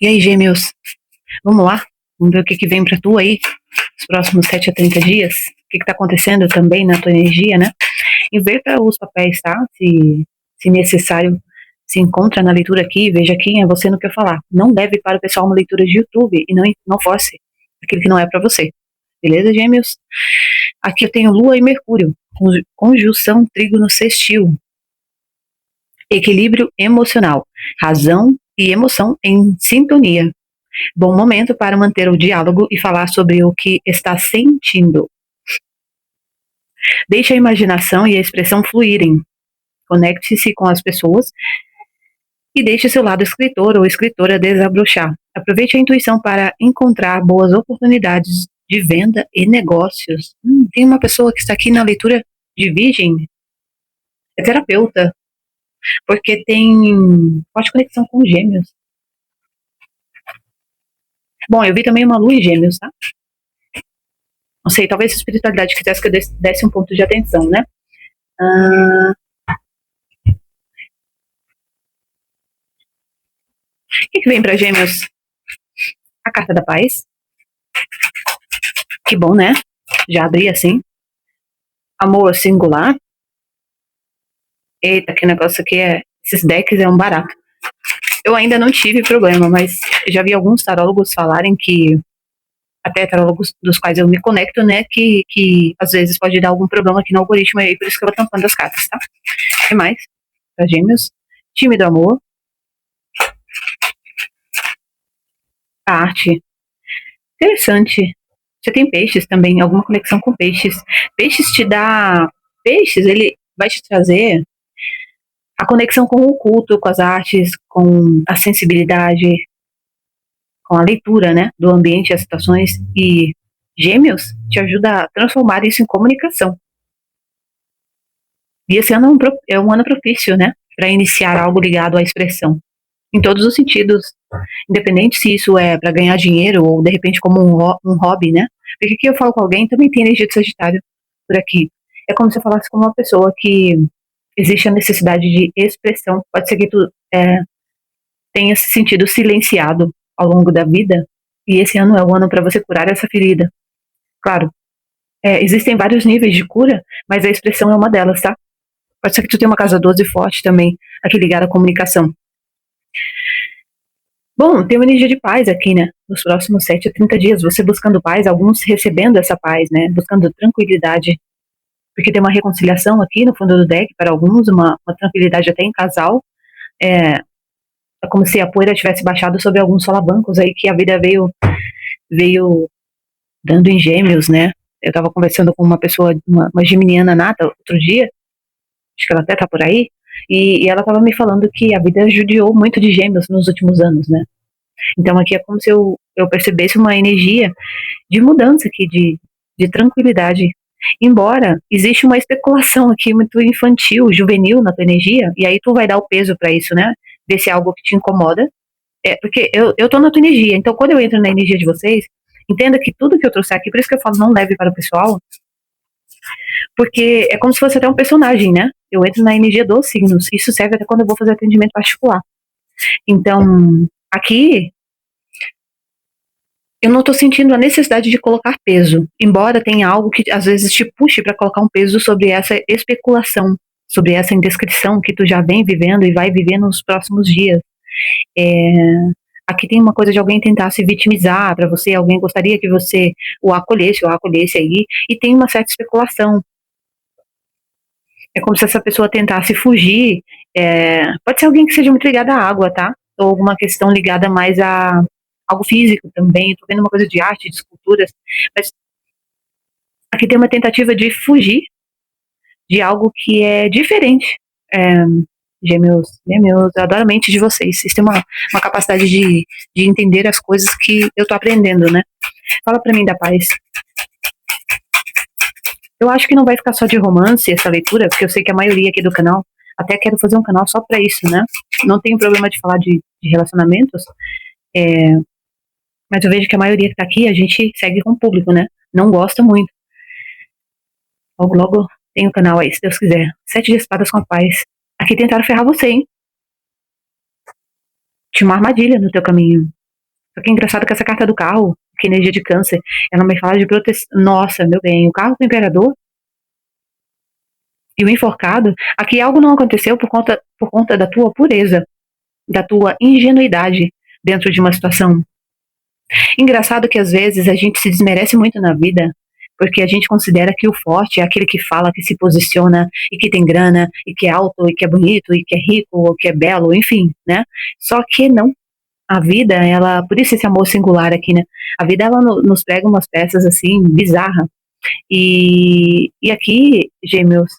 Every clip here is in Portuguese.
E aí, gêmeos, vamos lá? Vamos ver o que que vem pra tu aí, os próximos 7 a 30 dias? O que que tá acontecendo também na tua energia, né? Inverta os papéis, tá? Se necessário, se encontra na leitura aqui, veja quem é você no que eu falar. Não leve para o pessoal uma leitura de YouTube e não force aquilo que não é pra você. Beleza, gêmeos? Aqui eu tenho Lua e Mercúrio, conjunção trígono sextil, equilíbrio emocional, razão e emoção em sintonia. Bom momento para manter o diálogo e falar sobre o que está sentindo. Deixe a imaginação e a expressão fluírem. Conecte-se com as pessoas e deixe seu lado escritor ou escritora desabrochar. Aproveite a intuição para encontrar boas oportunidades de venda e negócios. Tem uma pessoa que está aqui na leitura de Virgem, é terapeuta, porque tem forte conexão com Gêmeos. Bom, eu vi também uma lua em Gêmeos, tá? Não sei, talvez a espiritualidade quisesse que eu desse um ponto de atenção, né? O que vem para Gêmeos? A carta da paz. Que bom, né? Já abri assim. Amor singular. Eita, que negócio aqui é... Esses decks é um barato. Eu ainda não tive problema, mas já vi alguns tarólogos falarem que... Até tarólogos dos quais eu me conecto, né? Que às vezes pode dar algum problema aqui no algoritmo aí, por isso que eu vou tampando as cartas, tá? O que mais? Para Gêmeos. Time do amor. A arte. Interessante. Você tem peixes também, alguma conexão com peixes. Peixes te dá... Peixes, ele vai te trazer a conexão com o culto, com as artes, com a sensibilidade, com a leitura, né, do ambiente, as situações. E Gêmeos te ajuda a transformar isso em comunicação. E esse ano é um ano propício, né, para iniciar algo ligado à expressão. Em todos os sentidos, independente se isso é para ganhar dinheiro ou de repente como um hobby, né? Porque aqui eu falo com alguém, também tem energia de Sagitário por aqui. É como se eu falasse com uma pessoa que existe a necessidade de expressão. Pode ser que tu tenha se sentido silenciado ao longo da vida e esse ano é o ano para você curar essa ferida. Claro, existem vários níveis de cura, mas a expressão é uma delas, tá? Pode ser que tu tenha uma casa 12 forte também, aqui ligada à comunicação. Bom, tem uma energia de paz aqui, né? Nos próximos 7 a 30 dias, você buscando paz, alguns recebendo essa paz, né? Buscando tranquilidade. Porque tem uma reconciliação aqui no fundo do deck para alguns, uma tranquilidade até em casal. É como se a poeira tivesse baixado sobre alguns solavancos aí que a vida veio dando em Gêmeos, né? Eu tava conversando com uma pessoa, uma geminiana nata, outro dia, acho que ela até tá por aí, e ela tava me falando que a vida judiou muito de Gêmeos nos últimos anos, né? Então aqui é como se eu percebesse uma energia de mudança aqui, de tranquilidade. Embora existe uma especulação aqui muito infantil, juvenil na tua energia, e aí tu vai dar o peso para isso, né? Ver se é algo que te incomoda. Porque eu tô na tua energia, então quando eu entro na energia de vocês, entenda que tudo que eu trouxer aqui, por isso que eu falo, não leve para o pessoal, porque é como se fosse até um personagem, né? Eu entro na energia dos signos, isso serve até quando eu vou fazer atendimento particular. Então, aqui, eu não tô sentindo a necessidade de colocar peso, embora tenha algo que às vezes te puxe para colocar um peso sobre essa especulação, sobre essa indescrição que tu já vem vivendo e vai viver nos próximos dias. Aqui tem uma coisa de alguém tentar se vitimizar para você, alguém gostaria que você o acolhesse ou a acolhesse aí, e tem uma certa especulação. É como se essa pessoa tentasse fugir. Pode ser alguém que seja muito ligado à água, tá? Ou alguma questão ligada mais a algo físico também. Tô vendo uma coisa de arte, de esculturas. Mas aqui tem uma tentativa de fugir de algo que é diferente. Gêmeos, eu adoro a mente de vocês. Vocês têm uma capacidade de entender as coisas que eu tô aprendendo, né? Fala pra mim da paz. Eu acho que não vai ficar só de romance essa leitura, porque eu sei que a maioria aqui do canal, até quero fazer um canal só pra isso, né? Não tenho problema de falar de relacionamentos, mas eu vejo que a maioria que tá aqui, a gente segue com o público, né? Não gosta muito. Logo tem o canal aí, se Deus quiser. 7 de espadas com a paz. Aqui tentaram ferrar você, hein? Tinha uma armadilha no teu caminho. Só que é engraçado que essa carta do carro, que é energia de câncer, ela me fala de proteção. Nossa, meu bem, o carro com o imperador e o enforcado, aqui algo não aconteceu por conta da tua pureza, da tua ingenuidade dentro de uma situação. Engraçado que às vezes a gente se desmerece muito na vida porque a gente considera que o forte é aquele que fala, que se posiciona e que tem grana e que é alto e que é bonito e que é rico ou que é belo, enfim, né? Só que não. A vida, ela, por isso esse amor singular aqui, né? A vida ela nos prega umas peças assim bizarra. E aqui, Gêmeos,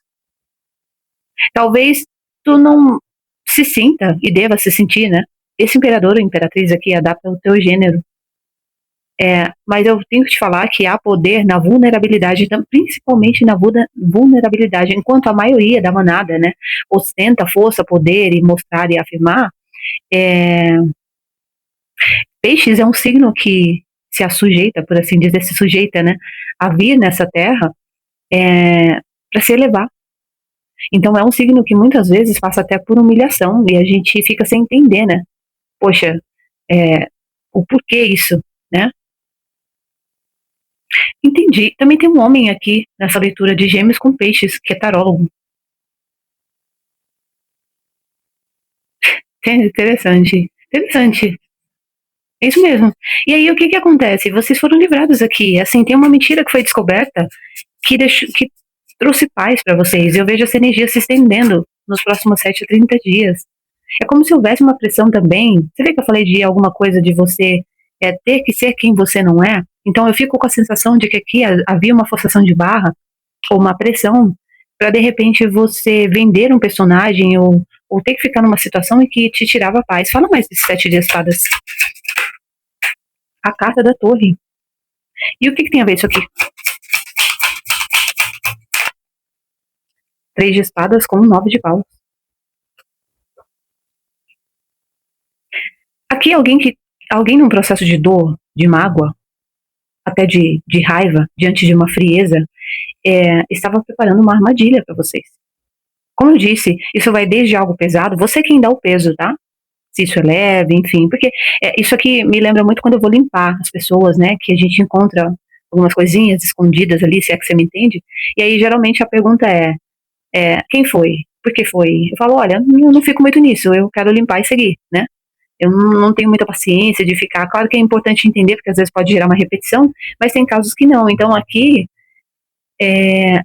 talvez tu não se sinta e deva se sentir, né? Esse imperador ou imperatriz aqui adapta o teu gênero. Mas eu tenho que te falar que há poder na vulnerabilidade, então, principalmente na vulnerabilidade, enquanto a maioria da manada, né, ostenta força, poder e mostrar e afirmar, é, Peixes é um signo que se assujeita, por assim dizer, se sujeita, né, a vir nessa terra para se elevar. Então é um signo que muitas vezes passa até por humilhação e a gente fica sem entender, né? Poxa, o porquê isso, né? Entendi. Também tem um homem aqui nessa leitura de Gêmeos com Peixes, que é tarólogo. Interessante. Interessante. É isso mesmo. E aí, o que que acontece? Vocês foram livrados aqui. Assim, tem uma mentira que foi descoberta que trouxe paz para vocês. Eu vejo essa energia se estendendo nos próximos 7 a 30 dias. É como se houvesse uma pressão também. Você vê que eu falei de alguma coisa de você ter que ser quem você não é? Então eu fico com a sensação de que aqui havia uma forçação de barra ou uma pressão para de repente você vender um personagem ou ter que ficar numa situação em que te tirava a paz. Fala mais desse 7 de espadas. A carta da torre. E o que tem a ver isso aqui? 3 de espadas com 9 de paus. Aqui alguém num processo de dor, de mágoa, até de raiva, diante de uma frieza, estava preparando uma armadilha para vocês. Como eu disse, isso vai desde algo pesado, você quem dá o peso, tá? Se isso é leve, enfim, porque isso aqui me lembra muito quando eu vou limpar as pessoas, né? Que a gente encontra algumas coisinhas escondidas ali, se é que você me entende. E aí geralmente a pergunta quem foi? Por que foi? Eu falo, olha, eu não fico muito nisso, eu quero limpar e seguir, né? Eu não tenho muita paciência de ficar. Claro que é importante entender, porque às vezes pode gerar uma repetição, mas tem casos que não. Então aqui,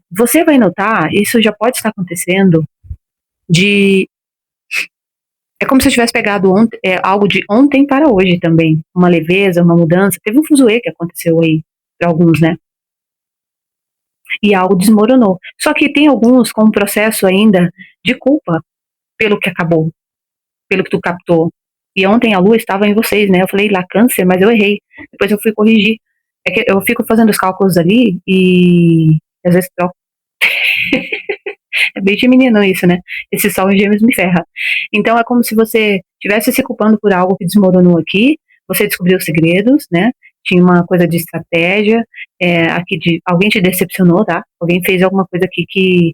você vai notar, isso já pode estar acontecendo, de. É como se eu tivesse pegado algo de ontem para hoje também. Uma leveza, uma mudança. Teve um fuzuê que aconteceu aí, para alguns, né? E algo desmoronou. Só que tem alguns com um processo ainda de culpa pelo que acabou, pelo que tu captou. E ontem a lua estava em vocês, né? Eu falei lá câncer, mas eu errei. Depois eu fui corrigir. É que eu fico fazendo os cálculos ali e às vezes troco. É bem de menino isso, né? Esse sol em gêmeos me ferra. Então é como se você estivesse se culpando por algo que desmoronou aqui, você descobriu os segredos, né? Tinha uma coisa de estratégia, alguém te decepcionou, tá? Alguém fez alguma coisa aqui que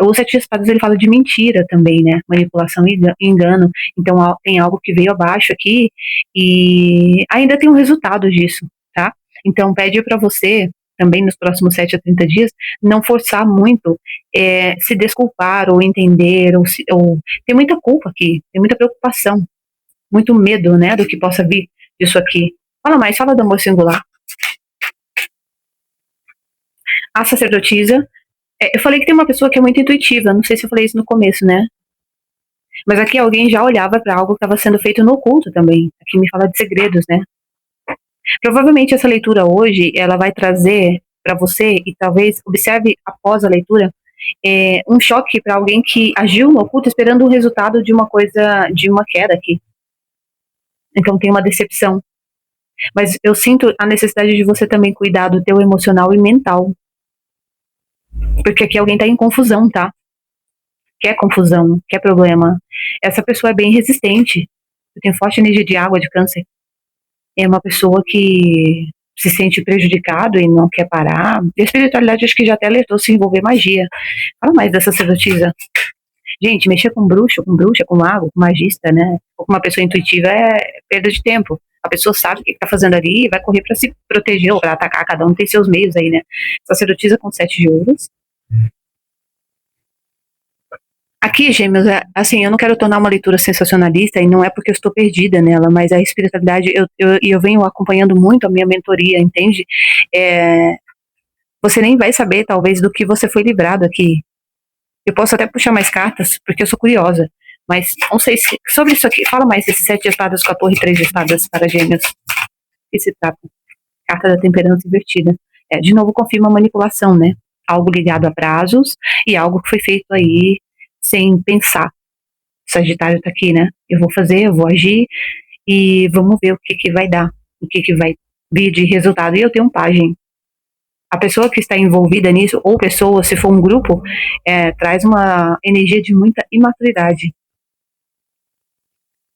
o Sete de Espadas ele fala de mentira também, né? Manipulação e engano. Então tem algo que veio abaixo aqui e ainda tem um resultado disso, tá? Então pede para você também nos próximos 7 a 30 dias não forçar muito, se desculpar ou entender ou tem muita culpa aqui, tem muita preocupação, muito medo, né, do que possa vir disso aqui. Fala mais, fala do amor singular. A sacerdotisa. Eu falei que tem uma pessoa que é muito intuitiva, não sei se eu falei isso no começo, né? Mas aqui alguém já olhava para algo que estava sendo feito no oculto também. Aqui me fala de segredos, né? Provavelmente essa leitura hoje, ela vai trazer para você, e talvez observe após a leitura, um choque para alguém que agiu no oculto esperando o resultado de uma coisa, de uma queda aqui. Então tem uma decepção. Mas eu sinto a necessidade de você também cuidar do teu emocional e mental. Porque aqui alguém tá em confusão, tá? Quer confusão, quer problema. Essa pessoa é bem resistente. Tem forte energia de água, de câncer. É uma pessoa que se sente prejudicado e não quer parar. E a espiritualidade acho que já até alertou se envolver magia. Fala mais dessa sacerdotisa. Gente, mexer com bruxo, com bruxa, com mago, com magista, né? Ou com uma pessoa intuitiva é perda de tempo. A pessoa sabe o que está fazendo ali e vai correr para se proteger ou para atacar. Cada um tem seus meios aí, né? Sacerdotisa com 7 de ouros. Aqui, Gêmeos, assim, eu não quero tornar uma leitura sensacionalista e não é porque eu estou perdida nela, mas a espiritualidade, eu venho acompanhando muito a minha mentoria, entende? Você nem vai saber, talvez, do que você foi livrado aqui. Eu posso até puxar mais cartas, porque eu sou curiosa, mas não sei se... Sobre isso aqui, fala mais desses 7 de espadas com a torre 3 de espadas para Gêmeos. O que se trata? Carta da temperança invertida. De novo, confirma a manipulação, né? Algo ligado a prazos e algo que foi feito aí sem pensar. O Sagitário tá aqui, né? Eu vou fazer, eu vou agir e vamos ver o que vai dar, o que vai vir de resultado. E eu tenho um pajem. A pessoa que está envolvida nisso, ou pessoa, se for um grupo, traz uma energia de muita imaturidade.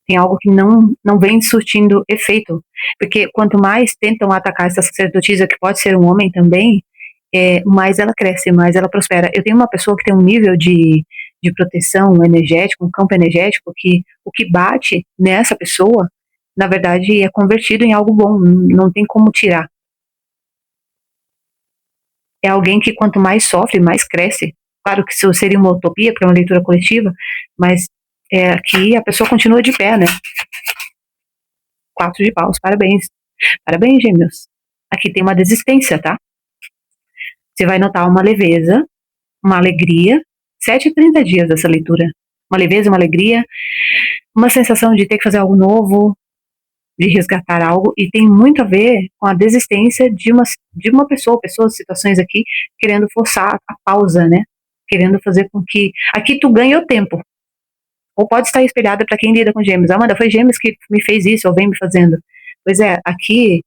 Tem algo que não vem surtindo efeito. Porque quanto mais tentam atacar essa sacerdotisa, que pode ser um homem também, mais ela cresce, mais ela prospera. Eu tenho uma pessoa que tem um nível de proteção energética, um campo energético, que o que bate nessa pessoa, na verdade, é convertido em algo bom, não tem como tirar. É alguém que quanto mais sofre, mais cresce. Claro que isso seria uma utopia, porque é uma leitura coletiva, mas aqui a pessoa continua de pé, né? 4 de paus, parabéns. Parabéns, Gêmeos. Aqui tem uma desistência, tá? Você vai notar uma leveza, uma alegria. 7 a 30 dias dessa leitura. Uma leveza, uma alegria, uma sensação de ter que fazer algo novo, de resgatar algo, e tem muito a ver com a desistência de uma pessoa, pessoas, situações aqui, querendo forçar a pausa, né? Querendo fazer com que... Aqui tu ganha o tempo. Ou pode estar espelhada para quem lida com Gêmeos. Amanda, foi Gêmeos que me fez isso, ou vem me fazendo. Pois aqui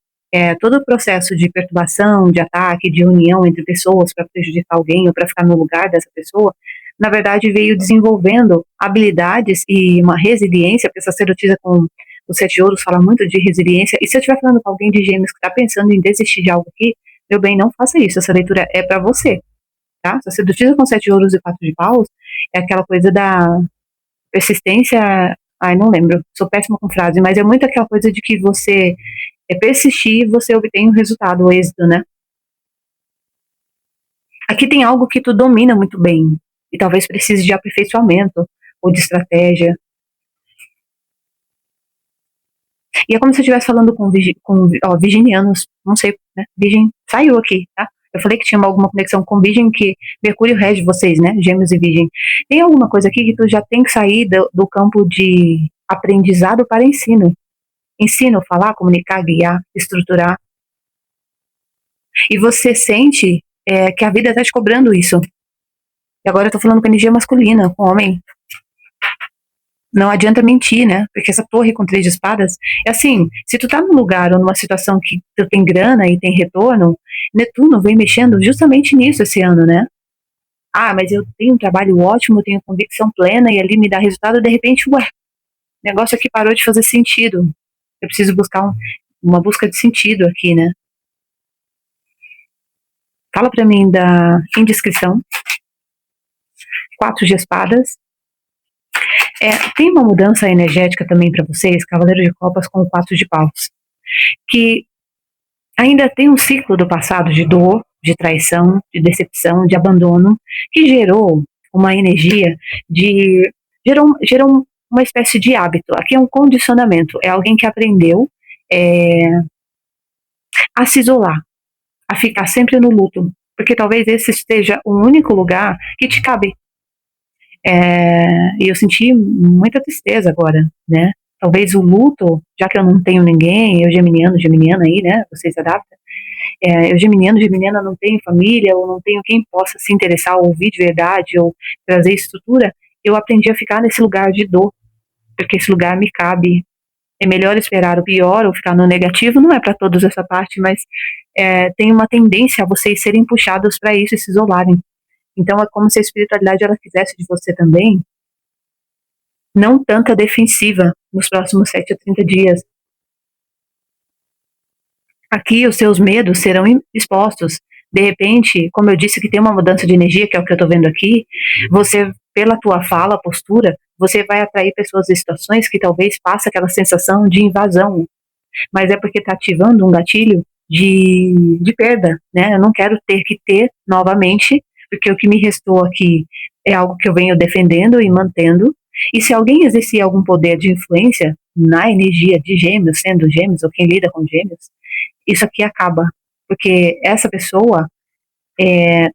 todo o processo de perturbação, de ataque, de união entre pessoas para prejudicar alguém ou para ficar no lugar dessa pessoa, na verdade veio desenvolvendo habilidades e uma resiliência, porque essa sacerdotisa com os 7 ouros fala muito de resiliência, e se eu estiver falando com alguém de Gêmeos que está pensando em desistir de algo aqui, meu bem, não faça isso, essa leitura é para você, tá? Sacerdotisa com 7 ouros e 4 de paus é aquela coisa da persistência, não lembro, sou péssima com frase, mas é muito aquela coisa de que você persistir, você obtém o resultado, o êxito, né? Aqui tem algo que tu domina muito bem, e talvez precise de aperfeiçoamento, ou de estratégia. E é como se eu estivesse falando com virginianos, não sei, né? Virgem saiu aqui, tá? Eu falei que tinha alguma conexão com Virgem, que Mercúrio rege vocês, né? Gêmeos e Virgem. Tem alguma coisa aqui que tu já tem que sair do campo de aprendizado para ensino. Ensino, falar, comunicar, guiar, estruturar. E você sente que a vida está te cobrando isso. E agora eu tô falando com energia masculina, com homem. Não adianta mentir, né? Porque essa torre com 3 de espadas, é assim, se tu tá num lugar ou numa situação que tu tem grana e tem retorno, Netuno vem mexendo justamente nisso esse ano, né? Mas eu tenho um trabalho ótimo, eu tenho convicção plena e ali me dá resultado, de repente, o negócio aqui parou de fazer sentido. Eu preciso buscar uma busca de sentido aqui, né? Fala pra mim da indiscrição. 4 de espadas. Tem uma mudança energética também para vocês, Cavaleiro de Copas com o 4 de paus, que ainda tem um ciclo do passado de dor, de traição, de decepção, de abandono, que gerou uma energia gerou uma espécie de hábito. Aqui é um condicionamento, é alguém que aprendeu a se isolar, a ficar sempre no luto, porque talvez esse esteja o único lugar que te cabe. E eu senti muita tristeza agora, né? Talvez o luto, já que eu não tenho ninguém, eu geminiano, geminiana aí, né? Vocês se adaptam. Eu geminiano, geminiana, não tenho família, ou não tenho quem possa se interessar, ou ouvir de verdade, ou trazer estrutura. Eu aprendi a ficar nesse lugar de dor, porque esse lugar me cabe. É melhor esperar o pior ou ficar no negativo, não é para todos essa parte, mas tem uma tendência a vocês serem puxados para isso e se isolarem. Então é como se a espiritualidade ela quisesse de você também não tanta defensiva nos próximos 7 a 30 dias. Aqui os seus medos serão expostos. De repente, como eu disse que tem uma mudança de energia, que é o que eu estou vendo aqui, você pela tua fala, postura, você vai atrair pessoas e situações que talvez passe aquela sensação de invasão, mas é porque está ativando um gatilho de perda, né? Eu não quero ter que ter novamente, porque o que me restou aqui é algo que eu venho defendendo e mantendo, e se alguém exercer algum poder de influência na energia de gêmeos, sendo gêmeos ou quem lida com gêmeos, isso aqui acaba, porque essa pessoa,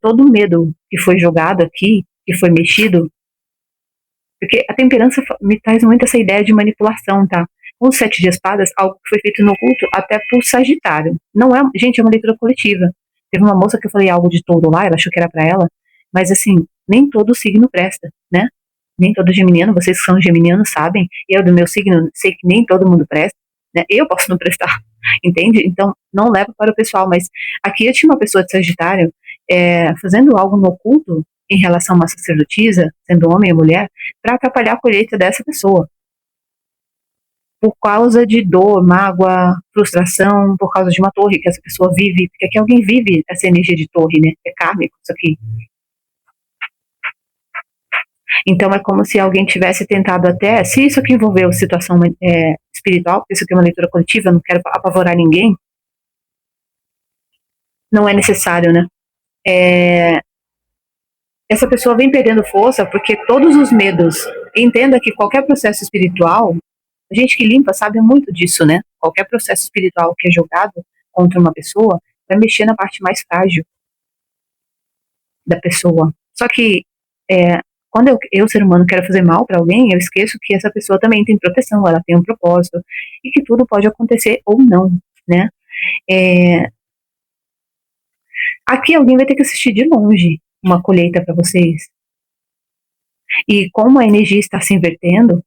todo o medo que foi jogado aqui, que foi mexido, porque a temperança me traz muito essa ideia de manipulação, tá? Com o sete de espadas, algo que foi feito no culto até por Sagitário. Não é, gente, é uma leitura coletiva. Teve uma moça que eu falei algo de touro lá, ela achou que era pra ela, mas assim, nem todo signo presta, né? Nem todo geminiano, vocês que são geminianos sabem, eu do meu signo sei que nem todo mundo presta, né? Eu posso não prestar, entende? Então, não leva para o pessoal, mas aqui eu tinha uma pessoa de Sagitário fazendo algo no oculto em relação a uma sacerdotisa, sendo homem ou mulher, para atrapalhar a colheita dessa pessoa. Por causa de dor, mágoa, frustração, por causa de uma torre que essa pessoa vive, porque aqui alguém vive essa energia de torre, né? É kármico isso aqui. Então é como se alguém tivesse tentado até, se isso aqui envolveu situação espiritual, porque isso aqui é uma leitura coletiva, eu não quero apavorar ninguém, não é necessário, né? Essa pessoa vem perdendo força porque todos os medos, entenda que qualquer processo espiritual, a gente que limpa sabe muito disso, né? Qualquer processo espiritual que é jogado contra uma pessoa vai mexer na parte mais frágil da pessoa. Só que quando eu, ser humano, quero fazer mal para alguém, eu esqueço que essa pessoa também tem proteção, ela tem um propósito e que tudo pode acontecer ou não, né? Aqui alguém vai ter que assistir de longe uma colheita para vocês. E como a energia está se invertendo,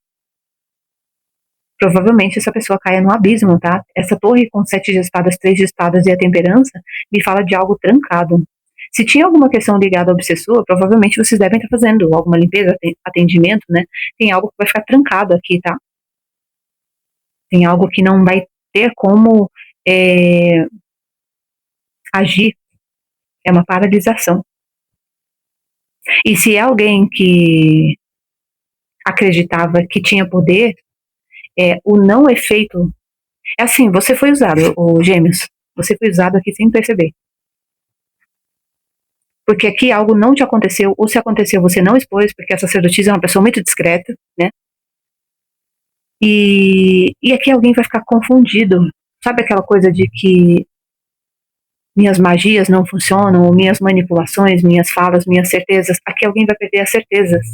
provavelmente essa pessoa caia no abismo, tá? Essa torre com 7 de espadas, 3 de espadas e a temperança me fala de algo trancado. Se tinha alguma questão ligada ao obsessor, provavelmente vocês devem estar fazendo alguma limpeza, atendimento, né? Tem algo que vai ficar trancado aqui, tá? Tem algo que não vai ter como agir. É uma paralisação. E se é alguém que acreditava que tinha poder, o não efeito. É assim, você foi usado, o Gêmeos. Você foi usado aqui sem perceber. Porque aqui algo não te aconteceu, ou se aconteceu você não expôs, porque a sacerdotisa é uma pessoa muito discreta, né? E aqui alguém vai ficar confundido. Sabe aquela coisa de que minhas magias não funcionam, ou minhas manipulações, minhas falas, minhas certezas? Aqui alguém vai perder as certezas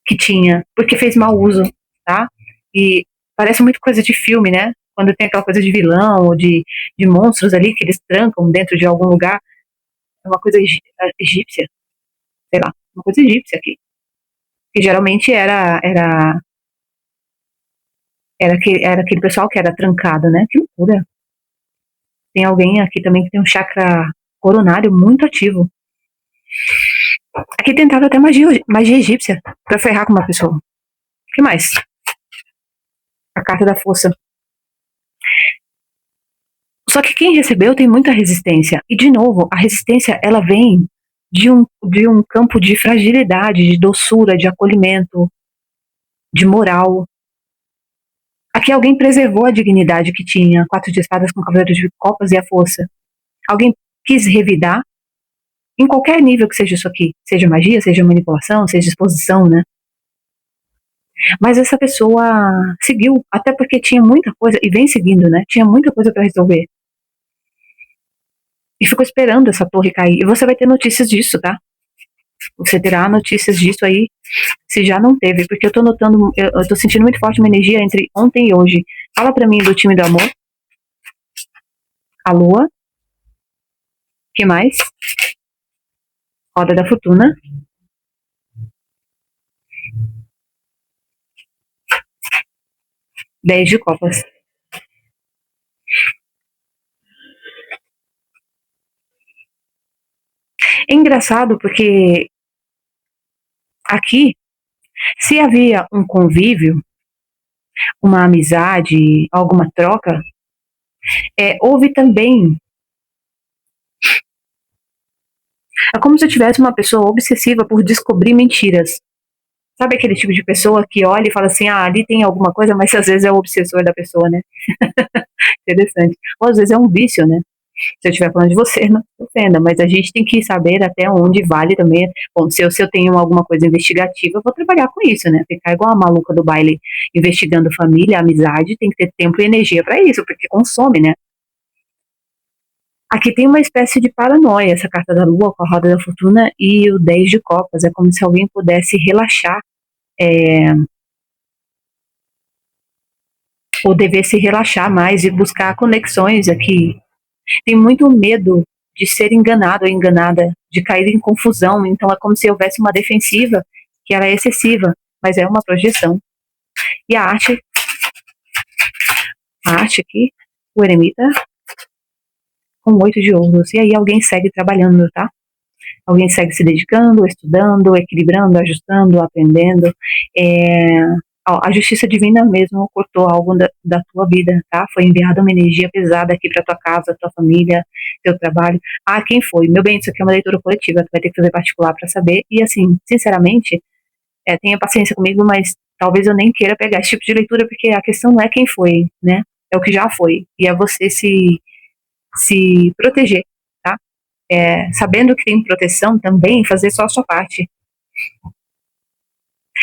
que tinha, porque fez mau uso, tá? E parece muito coisa de filme, né? Quando tem aquela coisa de vilão ou de monstros ali que eles trancam dentro de algum lugar. É uma coisa egípcia, sei lá, uma coisa egípcia aqui. Que geralmente era aquele pessoal que era trancado, né? Que loucura. Tem alguém aqui também que tem um chakra coronário muito ativo. Aqui tentaram até magia egípcia pra ferrar com uma pessoa. O que mais? A carta da força. Só que quem recebeu tem muita resistência. E, de novo, a resistência, ela vem de um campo de fragilidade, de doçura, de acolhimento, de moral. Aqui alguém preservou a dignidade que tinha, 4 de espadas com cavaleiro de copas e a força. Alguém quis revidar, em qualquer nível que seja isso aqui. Seja magia, seja manipulação, seja exposição, né? Mas essa pessoa seguiu, até porque tinha muita coisa, e vem seguindo, né? Tinha muita coisa para resolver. E ficou esperando essa torre cair. E você vai ter notícias disso, tá? Você terá notícias disso aí, se já não teve, porque eu tô notando, eu tô sentindo muito forte uma energia entre ontem e hoje. Fala pra mim do time do amor. A lua. Que mais? Roda da fortuna. Dez de copas. É engraçado porque aqui, se havia um convívio, uma amizade, alguma troca, houve também É como se eu tivesse uma pessoa obsessiva por descobrir mentiras. Sabe aquele tipo de pessoa que olha e fala assim, ah, ali tem alguma coisa, mas às vezes é o obsessor da pessoa, né? Interessante. Ou às vezes é um vício, né? Se eu estiver falando de você, não se ofenda, mas a gente tem que saber até onde vale também. Bom, se eu tenho alguma coisa investigativa, eu vou trabalhar com isso, né? Ficar igual a maluca do baile investigando família, amizade, tem que ter tempo e energia para isso, porque consome, né? Aqui tem uma espécie de paranoia, essa carta da lua com a roda da fortuna e o 10 de copas. É como se alguém pudesse relaxar, é, ou devesse relaxar mais e buscar conexões aqui. Tem muito medo de ser enganado ou enganada, de cair em confusão. Então é como se houvesse uma defensiva que ela é excessiva, mas é uma projeção. E a arte aqui, o eremita com 8 de ouros. E aí alguém segue trabalhando, tá? Alguém segue se dedicando, estudando, equilibrando, ajustando, aprendendo. É, a justiça divina mesmo cortou algo da tua vida, tá? Foi enviada uma energia pesada aqui para tua casa, tua família, teu trabalho. Ah, quem foi? Meu bem, isso aqui é uma leitura coletiva, tu vai ter que fazer particular para saber. E assim, sinceramente, tenha paciência comigo, mas talvez eu nem queira pegar esse tipo de leitura, porque a questão não é quem foi, né? É o que já foi. E é você se proteger, tá? Sabendo que tem proteção também, fazer só a sua parte.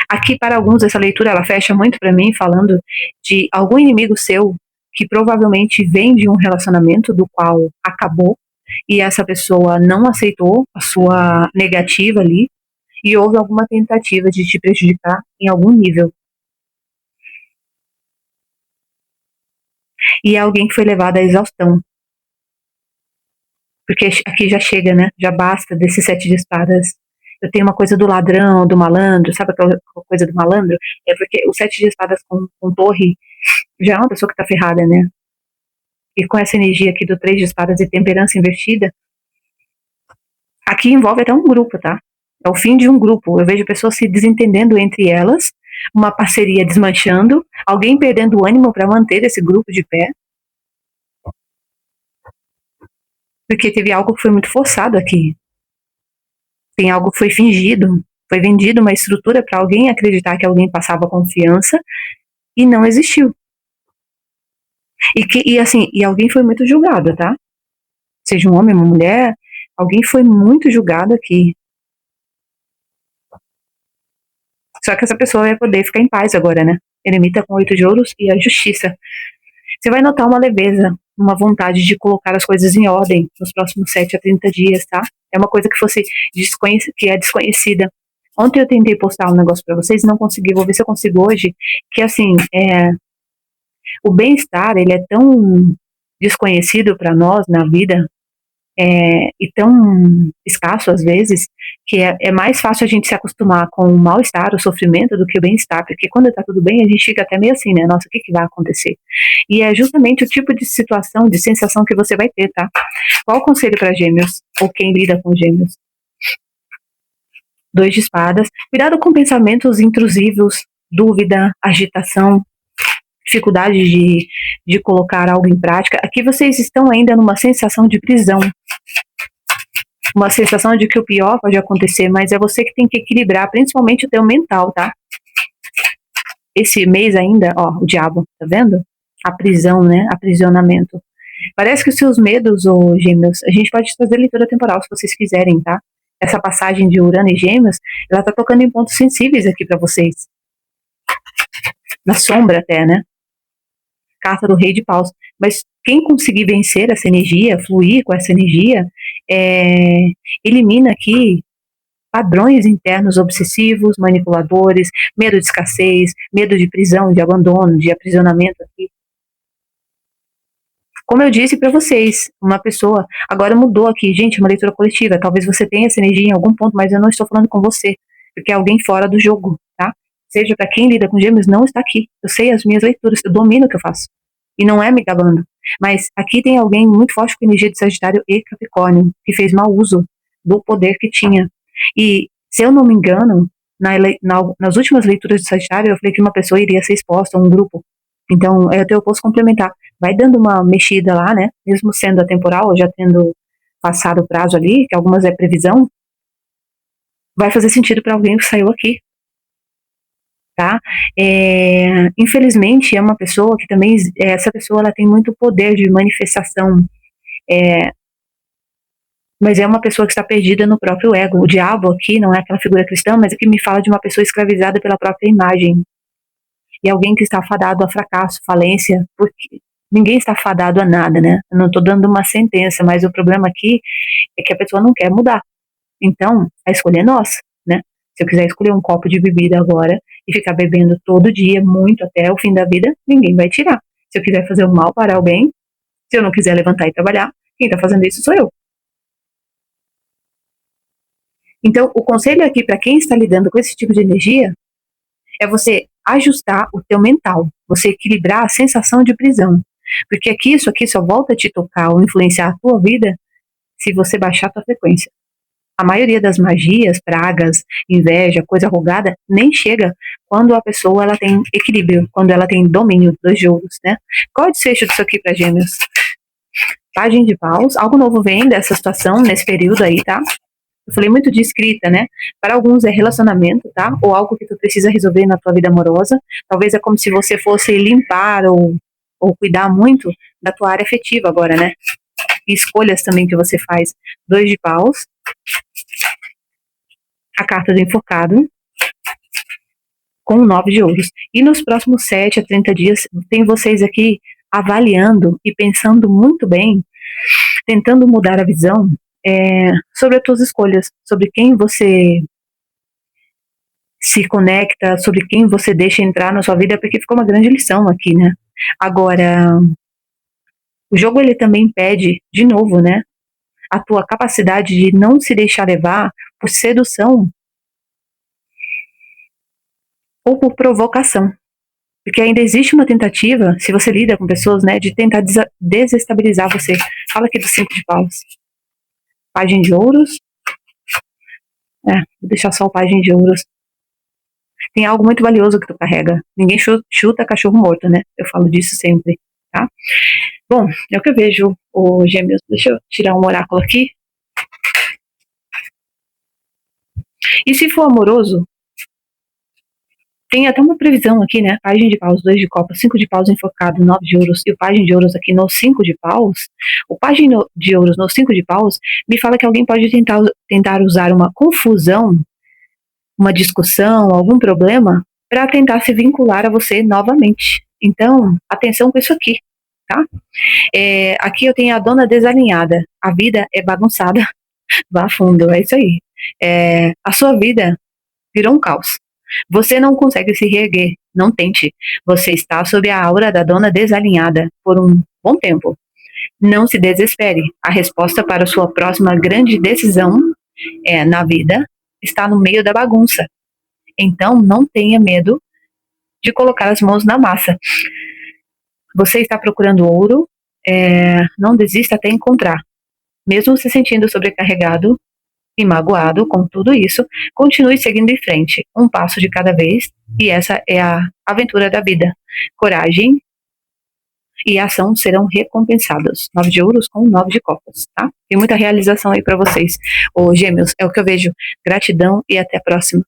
Aqui, para alguns, essa leitura ela fecha muito para mim, falando de algum inimigo seu que provavelmente vem de um relacionamento do qual acabou e essa pessoa não aceitou a sua negativa ali e houve alguma tentativa de te prejudicar em algum nível. E é alguém que foi levado à exaustão. Porque aqui já chega, né? Já basta desse 7 de espadas. Eu tenho uma coisa do ladrão, do malandro, sabe aquela coisa do malandro? É porque o 7 de espadas com torre já é uma pessoa que tá ferrada, né? E com essa energia aqui do 3 de espadas e temperança invertida, aqui envolve até um grupo, tá? É o fim de um grupo. Eu vejo pessoas se desentendendo entre elas, uma parceria desmanchando, alguém perdendo o ânimo para manter esse grupo de pé, porque teve algo que foi muito forçado aqui. Tem algo que foi fingido, foi vendido uma estrutura para alguém acreditar que alguém passava confiança e não existiu. E alguém foi muito julgado, tá? Seja um homem, uma mulher, alguém foi muito julgado aqui. Só que essa pessoa vai poder ficar em paz agora, né? Eremita com 8 de ouros e a justiça. Você vai notar uma leveza, uma vontade de colocar as coisas em ordem nos próximos 7 a 30 dias, tá? É uma coisa que você que é desconhecida. Ontem eu tentei postar um negócio para vocês e não consegui, vou ver se eu consigo hoje, que assim, o bem-estar, ele é tão desconhecido para nós na vida, e tão escasso às vezes, que é mais fácil a gente se acostumar com o mal-estar, o sofrimento, do que o bem-estar, porque quando tá tudo bem, a gente fica até meio assim, né? Nossa, o que vai acontecer? E é justamente o tipo de situação, de sensação que você vai ter, tá? Qual o conselho para gêmeos, ou quem lida com gêmeos? 2 de espadas. Cuidado com pensamentos intrusivos, dúvida, agitação, dificuldade de colocar algo em prática. Aqui vocês estão ainda numa sensação de prisão, uma sensação de que o pior pode acontecer, mas é você que tem que equilibrar, principalmente o teu mental, tá? Esse mês ainda, ó, o diabo, tá vendo? A prisão, né? Aprisionamento. Parece que os seus medos, ô gêmeos, a gente pode fazer leitura temporal se vocês quiserem, tá? Essa passagem de Urano e Gêmeos, ela tá tocando em pontos sensíveis aqui para vocês. Na sombra até, né? Carta do Rei de Paus. Mas quem conseguir vencer essa energia, fluir com essa energia, elimina aqui padrões internos obsessivos, manipuladores, medo de escassez, medo de prisão, de abandono, de aprisionamento aqui. Como eu disse para vocês, uma pessoa agora mudou aqui, gente, uma leitura coletiva. Talvez você tenha essa energia em algum ponto, mas eu não estou falando com você, porque é alguém fora do jogo, tá? Seja para quem lida com gêmeos, não está aqui. Eu sei as minhas leituras, eu domino o que eu faço. E não é me gabando. Mas aqui tem alguém muito forte com energia de Sagitário e Capricórnio, que fez mau uso do poder que tinha. E, se eu não me engano, nas últimas leituras de Sagitário, eu falei que uma pessoa iria ser exposta a um grupo. Então, eu posso complementar. Vai dando uma mexida lá, né? Mesmo sendo atemporal, já tendo passado o prazo ali, que algumas é previsão, vai fazer sentido para alguém que saiu aqui, tá? Infelizmente, é uma pessoa que também, essa pessoa ela tem muito poder de manifestação, mas é uma pessoa que está perdida no próprio ego. O diabo aqui não é aquela figura cristã, mas aqui me fala de uma pessoa escravizada pela própria imagem. E alguém que está fadado a fracasso, falência, porque ninguém está fadado a nada, né? Eu não estou dando uma sentença, mas o problema aqui é que a pessoa não quer mudar. Então, a escolha é nossa, né? Se eu quiser escolher um copo de bebida agora e ficar bebendo todo dia, muito até o fim da vida, ninguém vai tirar. Se eu quiser fazer o mal para o bem, se eu não quiser levantar e trabalhar, quem está fazendo isso sou eu. Então, o conselho aqui para quem está lidando com esse tipo de energia é você ajustar o teu mental, você equilibrar a sensação de prisão. Porque aqui, isso aqui só volta a te tocar ou influenciar a tua vida se você baixar a tua frequência. A maioria das magias, pragas, inveja, coisa rogada, nem chega quando a pessoa ela tem equilíbrio, quando ela tem domínio dos jogos, né? Qual é o desfecho disso aqui para Gêmeos? Página de paus, algo novo vem dessa situação nesse período aí, tá? Eu falei muito de escrita, né? Para alguns é relacionamento, tá? Ou algo que tu precisa resolver na tua vida amorosa. Talvez é como se você fosse limpar ou cuidar muito da tua área afetiva agora, né? E escolhas também que você faz. 2 de paus. A carta do enforcado. Com o 9 de ouros. E nos próximos 7 a 30 dias, tem vocês aqui avaliando e pensando muito bem, tentando mudar a visão sobre as tuas escolhas, sobre quem você se conecta, sobre quem você deixa entrar na sua vida, porque ficou uma grande lição aqui, né? Agora, o jogo ele também pede, de novo, né, a tua capacidade de não se deixar levar por sedução ou por provocação. Porque ainda existe uma tentativa, se você lida com pessoas, né, de tentar desestabilizar você. Fala aqui do 5 de paus. Página de ouros. Vou deixar só o página de ouros. Tem algo muito valioso que tu carrega. Ninguém chuta cachorro morto, né? Eu falo disso sempre, tá? Bom, é o que eu vejo, o Gêmeos. Deixa eu tirar um oráculo aqui. E se for amoroso, tem até uma previsão aqui, né? Página de paus, 2 de copas, 5 de paus enfocado, 9 de ouros e o página de ouros aqui no 5 de paus. O página de ouros no 5 de paus me fala que alguém pode tentar usar uma confusão, uma discussão, algum problema, para tentar se vincular a você novamente. Então, atenção com isso aqui, tá? Aqui eu tenho a dona desalinhada. A vida é bagunçada. Vá fundo, é isso aí. A sua vida virou um caos. Você não consegue se reerguer, não tente. Você está sob a aura da dona desalinhada por um bom tempo. Não se desespere. A resposta para a sua próxima grande decisão na vida está no meio da bagunça. Então, não tenha medo de colocar as mãos na massa. Você está procurando ouro, não desista até encontrar. Mesmo se sentindo sobrecarregado e magoado com tudo isso, continue seguindo em frente, um passo de cada vez, e essa é a aventura da vida. Coragem e ação serão recompensados. 9 de ouros com 9 de copas, tá? Tem muita realização aí para vocês. Ô, Gêmeos, é o que eu vejo. Gratidão e até a próxima.